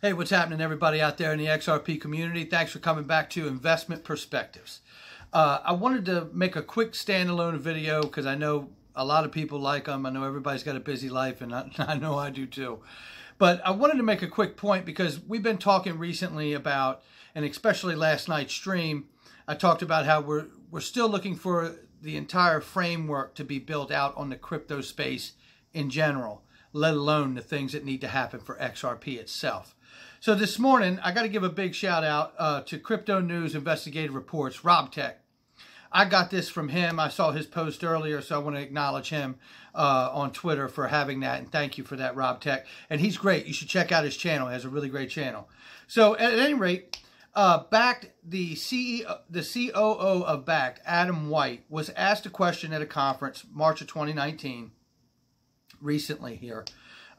Hey, what's happening, everybody out there in the XRP community? Thanks for coming back to Investment Perspectives. I wanted to make a quick standalone video because I know a lot of people like them. I know everybody's got a busy life, and I know I do too. But I wanted to make a quick point because we've been talking recently about, and especially last night's stream, I talked about how we're still looking for the entire framework to be built out on the crypto space in general, let alone the things that need to happen for XRP itself. So this morning, I got to give a big shout out to Crypto News Investigative Reports, RobTech. I got this from him. I saw his post earlier, so I want to acknowledge him on Twitter for having that, and thank you for that, RobTech. And he's great. You should check out his channel. He has a really great channel. So at any rate, Bakkt, the COO of Bakkt, Adam White, was asked a question at a conference, March of 2019, recently here.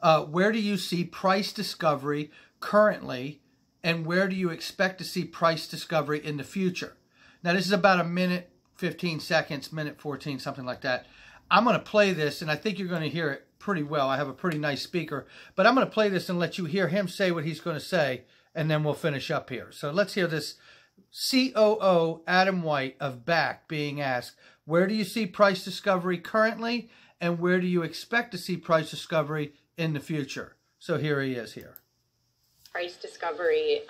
Where do you see price discovery currently, and where do you expect to see price discovery in the future? Now, this is about a minute, 15 seconds, minute 14, something like that. I'm going to play this, and I think you're going to hear it pretty well. I have a pretty nice speaker, but I'm going to play this and let you hear him say what he's going to say, and then we'll finish up here. So let's hear this COO Adam White of Bakkt being asked, where do you see price discovery currently, and where do you expect to see price discovery in the future? So here he is here. Price discovery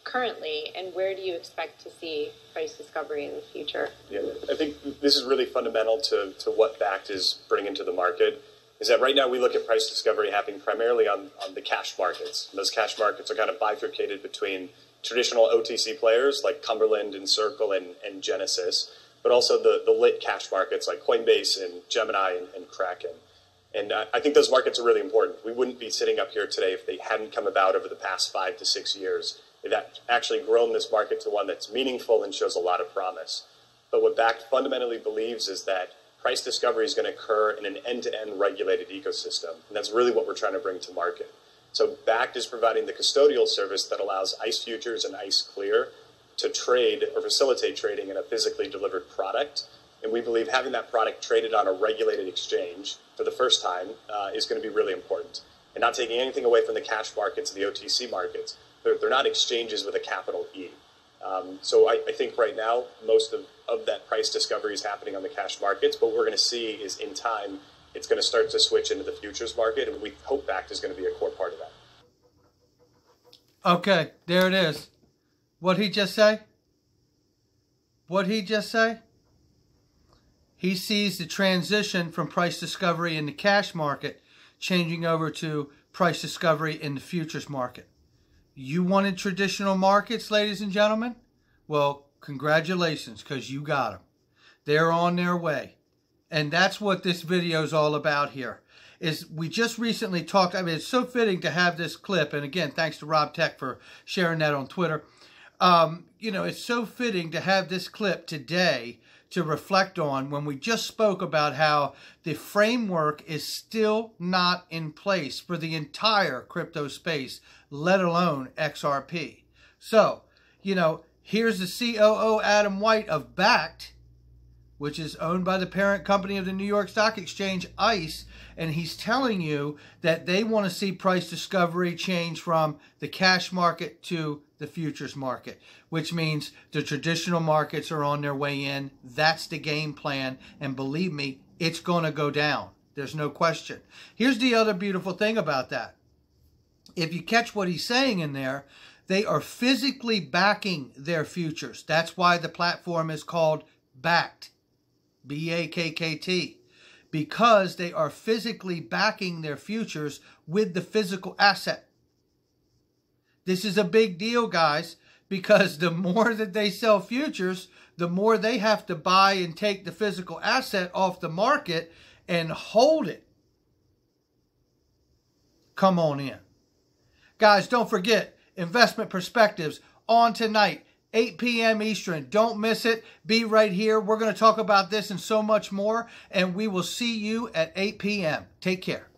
currently, and where do you expect to see price discovery in the future? Yeah, I think this is really fundamental to what Bakkt is bringing to the market, is that right now we look at price discovery happening primarily on the cash markets. And those cash markets are kind of bifurcated between traditional OTC players like Cumberland and Circle and Genesis, but also the lit cash markets like Coinbase and Gemini and Kraken. And I think those markets are really important. We wouldn't be sitting up here today if they hadn't come about over the past 5 to 6 years. They've actually grown this market to one that's meaningful and shows a lot of promise. But what Bakkt fundamentally believes is that price discovery is going to occur in an end-to-end regulated ecosystem. And that's really what we're trying to bring to market. So Bakkt is providing the custodial service that allows ICE Futures and ICE Clear to trade or facilitate trading in a physically delivered product. And we believe having that product traded on a regulated exchange for the first time is going to be really important. And not taking anything away from the cash markets and the OTC markets. They're not exchanges with a capital E. So I think right now, most of that price discovery is happening on the cash markets. But what we're going to see is in time, it's going to start to switch into the futures market. And we hope Bakkt is going to be a core part of that. Okay, there it is. What'd he just say? What'd he just say? He sees the transition from price discovery in the cash market changing over to price discovery in the futures market. You wanted traditional markets, ladies and gentlemen? Well, congratulations, because you got them. They're on their way. And that's what this video is all about here. Is we just recently talked, I mean, it's so fitting to have this clip. And again, thanks to RobTech for sharing that on Twitter. You know, it's so fitting to have this clip today to reflect on when we just spoke about how the framework is still not in place for the entire crypto space, let alone XRP. So, you know, here's the COO Adam White of Bakkt, which is owned by the parent company of the New York Stock Exchange, ICE, and he's telling you that they want to see price discovery change from the cash market to the futures market, which means the traditional markets are on their way in. That's the game plan, and believe me, it's going to go down. There's no question. Here's the other beautiful thing about that. If you catch what he's saying in there, they are physically backing their futures. That's why the platform is called Bakkt, B-A-K-K-T, because they are physically backing their futures with the physical asset. This is a big deal, guys, because the more that they sell futures, the more they have to buy and take the physical asset off the market and hold it. Come on in. Guys, don't forget, Investment Perspectives on tonight, 8 p.m. Eastern. Don't miss it. Be right here. We're going to talk about this and so much more, and we will see you at 8 p.m. Take care.